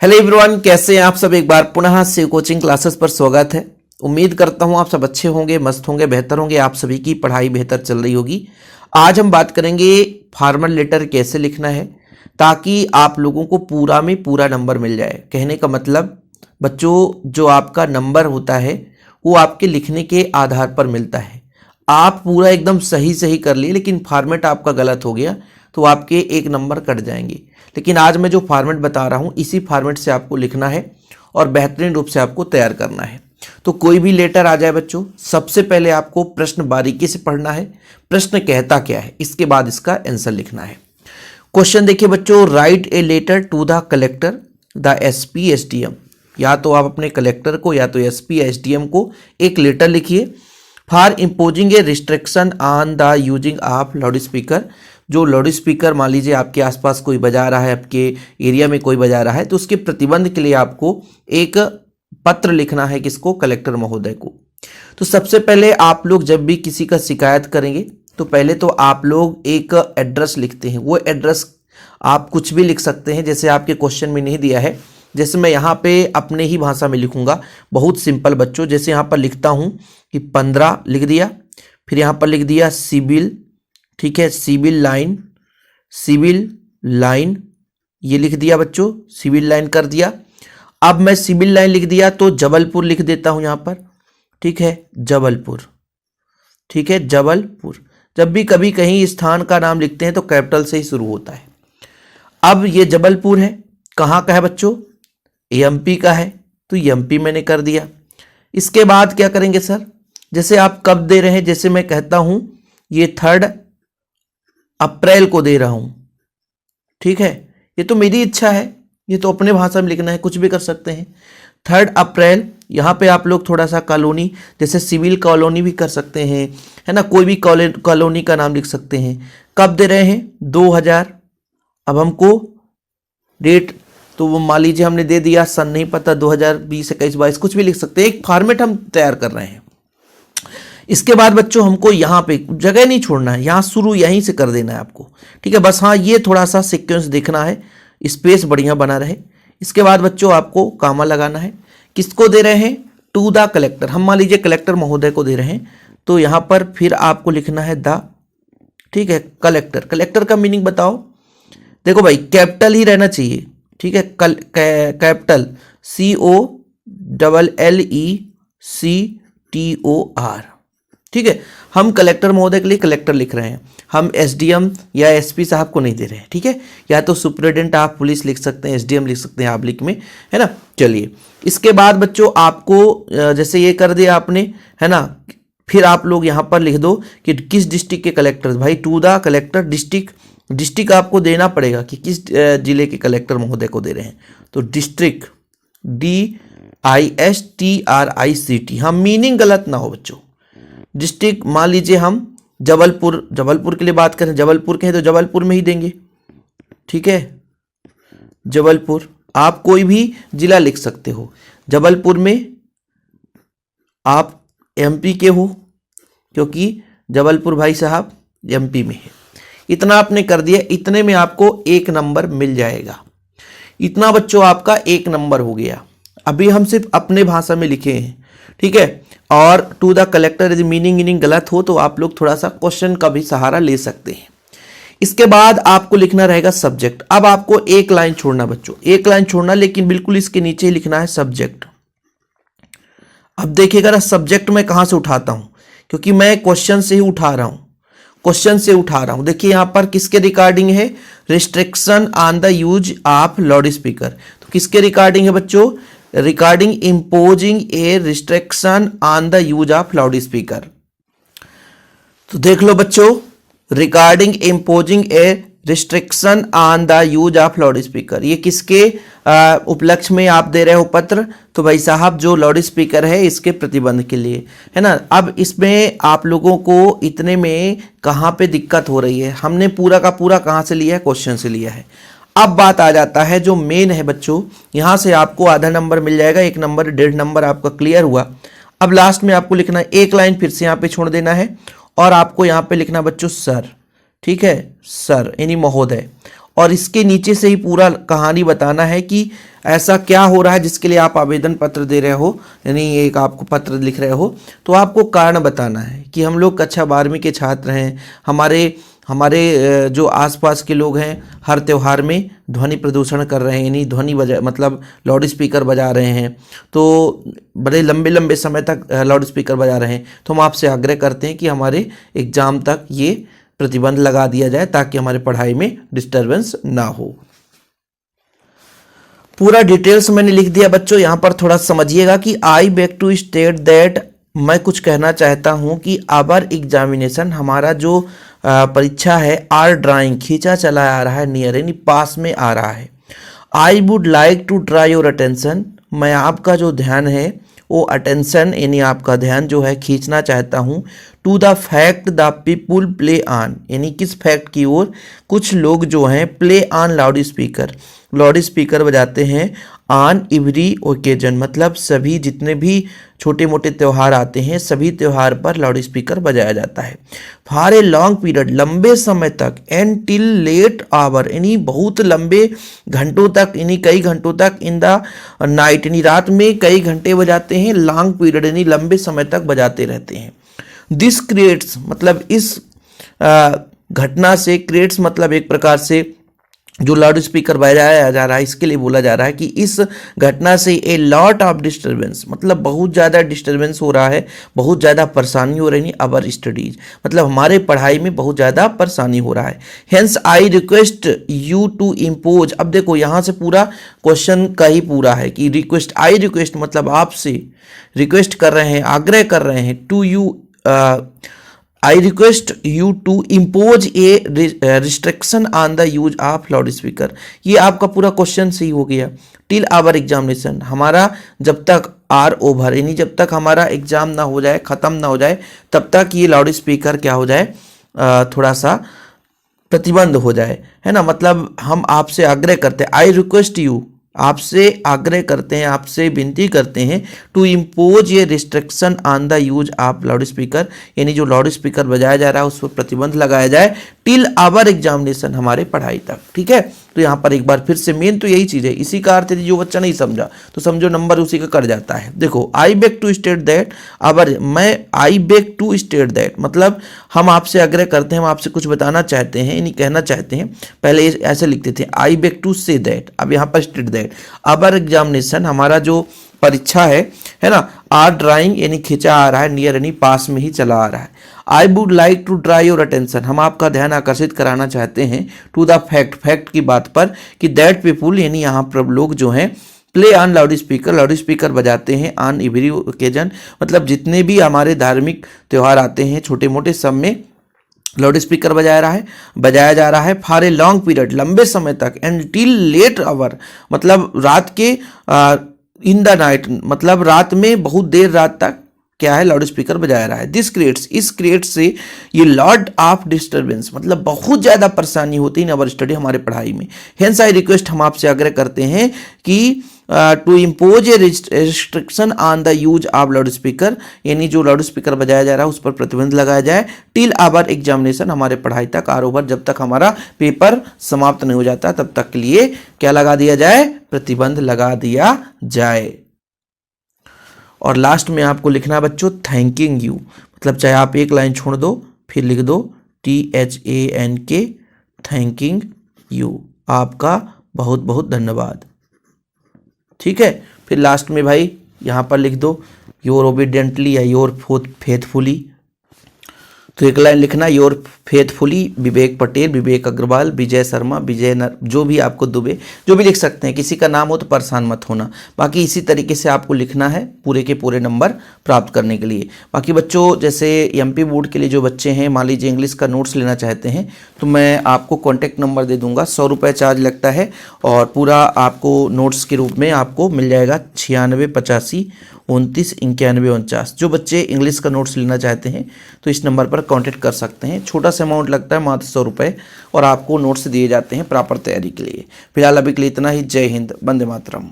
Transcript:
Hello everyone, कैसे हैं आप सब। एक बार पुनः शिव कोचिंग क्लासेस पर स्वागत है। उम्मीद करता हूं आप सब अच्छे होंगे, मस्त होंगे, बेहतर होंगे, आप सभी की पढ़ाई बेहतर चल रही होगी। आज हम बात करेंगे फॉर्मल लेटर कैसे लिखना है ताकि आप लोगों को पूरा में पूरा नंबर मिल जाए। कहने का मतलब बच्चों, जो आपका नंबर होता है वो आपके लिखने के आधार पर मिलता है। आप पूरा एकदम सही सही कर लिए लेकिन फॉर्मेट आपका गलत हो गया तो आपके एक नंबर कट जाएंगे। लेकिन आज मैं जो फॉर्मेट बता रहा हूँ इसी फॉर्मेट से आपको लिखना है और बेहतरीन रूप से आपको तैयार करना है। तो कोई भी लेटर आ जाए बच्चों, सबसे पहले आपको प्रश्न बारीकी से पढ़ना है। प्रश्न कहता क्या है, इसके बाद इसका आंसर लिखना है। क्वेश्चन देखिए बच्चों, write a letter to the collector the SP SDM. या तो आप अपने कलेक्टर को या तो एसपी या एसडीएम को एक लेटर लिखिए for imposing A restriction on the using of loud speaker. जो लाउड स्पीकर मान लीजिए आपके आसपास कोई बजा रहा है, आपके एरिया में कोई बजा रहा है, तो उसके प्रतिबंध के लिए आपको एक पत्र लिखना है। किसको? कलेक्टर महोदय को। तो सबसे पहले आप लोग जब भी किसी का शिकायत करेंगे तो पहले तो आप लोग एक एड्रेस लिखते हैं। वो एड्रेस आप कुछ भी लिख सकते हैं, जैसे आपके क्वेश्चन में नहीं दिया है। जैसे मैं यहाँ पे अपने ही भाषा में लिखूंगा, बहुत सिंपल बच्चों। जैसे यहाँ पर लिखता हूँ कि 15 लिख दिया, फिर यहाँ पर लिख दिया सिविल, ठीक है, सिविल लाइन ये लिख दिया बच्चों, सिविल लाइन कर दिया। अब मैं सिविल लाइन लिख दिया तो जबलपुर लिख देता हूं यहां पर, ठीक है, जबलपुर, ठीक है, जबलपुर। जब भी कभी कहीं स्थान का नाम लिखते हैं तो कैपिटल से ही शुरू होता है। अब ये जबलपुर है, कहां का है बच्चों? एमपी का है, तो एमपी मैंने कर दिया। इसके बाद क्या करेंगे सर? जैसे आप कब दे रहे हैं, जैसे मैं कहता हूं ये 3 अप्रैल को दे रहा हूं, ठीक है, ये तो मेरी इच्छा है, ये तो अपने भाषा में लिखना है, कुछ भी कर सकते हैं। 3 अप्रैल, यहां पे आप लोग थोड़ा सा कॉलोनी, जैसे सिविल कॉलोनी भी कर सकते हैं, है ना, कोई भी कॉलोनी का नाम लिख सकते हैं। कब दे रहे हैं? 2000। अब हमको डेट तो वो मान लीजिए हमने दे दिया, सन नहीं पता, 2020, 21, 22, कुछ भी लिख सकते हैं। एक फॉर्मेट हम तैयार कर रहे हैं। इसके बाद बच्चों हमको यहाँ पे जगह नहीं छोड़ना है, यहाँ शुरू यहीं से कर देना है आपको, ठीक है। बस हाँ, ये थोड़ा सा सीक्वेंस देखना है, स्पेस बढ़िया बना रहे। इसके बाद बच्चों आपको कामा लगाना है। किसको दे रहे हैं? To the collector. हम मान लीजिए कलेक्टर महोदय को दे रहे हैं, तो यहाँ पर फिर आपको लिखना है द, ठीक है, कलेक्टर। कलेक्टर का मीनिंग बताओ। देखो भाई, कैपिटल ही रहना चाहिए, ठीक है, कैपिटल COLLECTOR, ठीक है। हम कलेक्टर महोदय के लिए कलेक्टर लिख रहे हैं, हम एसडीएम या एसपी साहब को नहीं दे रहे हैं, ठीक है। या तो सुपरिटेंडेंट ऑफ पुलिस लिख सकते हैं, एसडीएम लिख सकते हैं ऑब्लिक में, है ना। चलिए, इसके बाद बच्चों आपको जैसे ये कर दिया आपने, है ना, फिर आप लोग यहाँ पर लिख दो कि किस डिस्ट्रिक्ट के कलेक्टर। भाई टू द कलेक्टर डिस्ट्रिक्ट आपको देना पड़ेगा कि किस जिले के कलेक्टर महोदय को दे रहे हैं। तो डिस्ट्रिक्ट, DISTRICT। हाँ, मीनिंग गलत ना हो बच्चों। डिस्ट्रिक्ट मान लीजिए हम जबलपुर के लिए बात करें, जबलपुर के हैं तो जबलपुर में ही देंगे, ठीक है, जबलपुर। आप कोई भी जिला लिख सकते हो। जबलपुर में आप एमपी के हो, क्योंकि जबलपुर भाई साहब एमपी में है। इतना आपने कर दिया, इतने में आपको एक नंबर मिल जाएगा। इतना बच्चों आपका एक नंबर हो गया। अभी हम सिर्फ अपने भाषा में लिखे हैं, ठीक है। और टू द कलेक्टर यदि मीनिंग गलत हो तो आप लोग थोड़ा सा क्वेश्चन का भी सहारा ले सकते हैं। इसके बाद आपको लिखना रहेगा सब्जेक्ट। अब आपको एक लाइन छोड़ना बच्चों, एक लाइन छोड़ना, लेकिन बिल्कुल इसके नीचे ही लिखना है सब्जेक्ट। अब देखिएगा ना, सब्जेक्ट मैं कहां से उठाता हूं, क्योंकि मैं क्वेश्चन से ही उठा रहा हूं, देखिए यहां पर किसके रिगार्डिंग है? Restriction on the use of loud speaker. तो किसके रिगार्डिंग है बच्चों? Regarding imposing A restriction on the use of loud speaker. तो देख लो बच्चों, regarding imposing A restriction on the use of loudspeaker, ये किसके उपलक्ष्य में आप दे रहे हो पत्र? तो भाई साहब जो लाउड स्पीकर है इसके प्रतिबंध के लिए, है ना। अब इसमें आप लोगों को इतने में कहाँ पे दिक्कत हो रही है? हमने पूरा का पूरा कहाँ से लिया है? क्वेश्चन से लिया है। अब बात आ जाता है जो मेन है बच्चों, यहां से आपको आधा नंबर मिल जाएगा, 1 नंबर 1.5 नंबर आपका क्लियर हुआ। अब लास्ट में आपको लिखना है, एक लाइन फिर से यहाँ पे छोड़ देना है और आपको यहाँ पे लिखना बच्चों सर, ठीक है, सर यानी महोदय। और इसके नीचे से ही पूरा कहानी बताना है कि ऐसा क्या हो रहा है जिसके लिए आप आवेदन पत्र दे रहे हो, यानी एक आपको पत्र लिख रहे हो, तो आपको कारण बताना है कि हम लोग कक्षा 12वीं के छात्र हैं, हमारे जो आसपास के लोग हैं हर त्यौहार में ध्वनि प्रदूषण कर रहे हैं, यानी ध्वनि बजा मतलब लाउड स्पीकर बजा रहे हैं, तो बड़े लंबे लंबे समय तक लाउड स्पीकर बजा रहे हैं। तो हम आपसे आग्रह करते हैं कि हमारे एग्ज़ाम तक ये प्रतिबंध लगा दिया जाए ताकि हमारे पढ़ाई में डिस्टर्बेंस ना हो। पूरा डिटेल्स मैंने लिख दिया बच्चों, यहाँ पर थोड़ा समझिएगा कि I beg to state that, मैं कुछ कहना चाहता हूँ कि आवर एग्जामिनेशन, हमारा जो परीक्षा है, आर ड्राइंग खींचा चला आ रहा है, नियर यानी पास में आ रहा है। I would like to draw your attention, मैं आपका जो ध्यान है वो अटेंशन यानी आपका ध्यान जो है खींचना चाहता हूँ, to the fact the people play on, यानी किस फैक्ट की ओर, कुछ लोग जो हैं प्ले ऑन लाउड स्पीकर बजाते हैं, ऑन एवरी ओकेजन, मतलब सभी जितने भी छोटे मोटे त्यौहार आते हैं सभी त्यौहार पर लाउड स्पीकर बजाया जाता है। फॉर ए लॉन्ग पीरियड, लंबे समय तक, एंड टिल लेट आवर, यानी बहुत लंबे घंटों तक, यानी कई घंटों तक, इन द नाइट, यानी रात में कई घंटे बजाते हैं, लॉन्ग पीरियड यानी लंबे समय तक बजाते रहते हैं। दिस क्रिएट्स, मतलब इस घटना से, क्रिएट्स मतलब एक प्रकार से जो लाउड स्पीकर बजाया जा रहा है इसके लिए बोला जा रहा है कि इस घटना से ए लॉट ऑफ डिस्टर्बेंस, मतलब बहुत ज़्यादा डिस्टर्बेंस हो रहा है, बहुत ज़्यादा परेशानी हो रही है, अवर स्टडीज, मतलब हमारे पढ़ाई में बहुत ज़्यादा परेशानी हो रहा है। Hence I request you to impose, अब देखो यहाँ से पूरा क्वेश्चन का ही पूरा है कि रिक्वेस्ट, आई रिक्वेस्ट मतलब आपसे रिक्वेस्ट कर रहे हैं, आग्रह कर रहे हैं, to you I request you to impose a restriction on the use of loudspeaker, ये आपका पूरा क्वेश्चन सही हो गया। टिल आवर एग्जामिनेशन, हमारा जब तक आर ओवर, यानी जब तक हमारा एग्जाम ना हो जाए, ख़त्म ना हो जाए, तब तक ये लाउड स्पीकर क्या हो जाए, थोड़ा सा प्रतिबंध हो जाए, है ना। मतलब हम आपसे आग्रह करते हैं, आई रिक्वेस्ट यू, आपसे आग्रह करते हैं, आपसे विनती करते हैं, टू इम्पोज ये restriction on the use of loudspeaker, यानी जो लाउड स्पीकर बजाया जा रहा है उस पर प्रतिबंध लगाया जाए, टिल आवर एग्जामिनेशन, हमारे पढ़ाई तक, ठीक है। तो यहाँ पर एक बार फिर से मेन तो यही चीज़ है, इसी का अर्थ है जो बच्चा नहीं समझा तो समझो नंबर उसी का कट जाता है। देखो, I beg to state that, अबर मैं I beg to state that मतलब हम आपसे आग्रह करते हैं, हम आपसे कुछ बताना चाहते हैं, यानी कहना चाहते हैं। पहले ऐसे लिखते थे I beg to say that, अब यहाँ पर स्टेट दैट, अबर एग्जामिनेशन हमारा जो परीक्षा है ना, आर ड्राइंग यानी खींचा आ रहा है, नियर यानी पास में ही चला आ रहा है। I would like to draw your attention, हम आपका ध्यान आकर्षित कराना चाहते हैं, टू द फैक्ट की बात पर, कि दैट पीपुल यानी यहाँ पर लोग जो हैं प्ले ऑन लाउड स्पीकर बजाते हैं, ऑन एवरी ओकेजन मतलब जितने भी हमारे धार्मिक त्यौहार आते हैं छोटे मोटे सब में लाउड स्पीकर बजाया जा रहा है। फॉर ए लॉन्ग पीरियड, लंबे समय तक, एंड टिल लेट आवर मतलब रात के, इन द नाइट मतलब रात में बहुत देर रात तक क्या है लाउड स्पीकर बजाया रहा है। दिस क्रिएट्स, इस क्रिएट से ये लॉट ऑफ डिस्टर्बेंस मतलब बहुत ज़्यादा परेशानी होती है अवर स्टडी, हमारे पढ़ाई में। हेंस आई रिक्वेस्ट, हम आपसे आग्रह करते हैं कि to impose a restriction on the use of loudspeaker, यानी जो लाउड स्पीकर बजाया जा रहा है उस पर प्रतिबंध लगाया जाए, टिल आवर एग्जामिनेशन हमारे पढ़ाई तक, आर ओवर जब तक हमारा पेपर समाप्त नहीं हो जाता तब तक के लिए क्या लगा दिया जाए, प्रतिबंध लगा दिया जाए। और लास्ट में आपको लिखना है बच्चों थैंकिंग यू, मतलब चाहे आप एक लाइन छोड़ दो फिर लिख दो THANK, थैंकिंग यू, आपका बहुत बहुत धन्यवाद, ठीक है। फिर लास्ट में भाई यहाँ पर लिख दो योर ओबीडियंटली या योर फेथफुली, तो एक लाइन लिखना योर फेथफुली विवेक पटेल, विवेक अग्रवाल, विजय शर्मा, जो भी आपको दुबे, जो भी लिख सकते हैं, किसी का नाम हो तो परेशान मत होना। बाकी इसी तरीके से आपको लिखना है पूरे के पूरे नंबर प्राप्त करने के लिए। बाकी बच्चों जैसे MP बोर्ड के लिए जो बच्चे हैं, मान लीजिए इंग्लिश का नोट्स लेना चाहते हैं तो मैं आपको कॉन्टैक्ट नंबर दे दूंगा, 100 रुपये चार्ज लगता है और पूरा आपको नोट्स के रूप में आपको मिल जाएगा 96 85 29 91 49। जो बच्चे इंग्लिश का नोट्स लेना चाहते हैं तो इस नंबर पर कांटेक्ट कर सकते हैं। छोटा सा अमाउंट लगता है, मात्र 100 रुपये, और आपको नोट्स दिए जाते हैं प्रॉपर तैयारी के लिए। फिलहाल अभी के लिए इतना ही। जय हिंद, वंदे मातरम।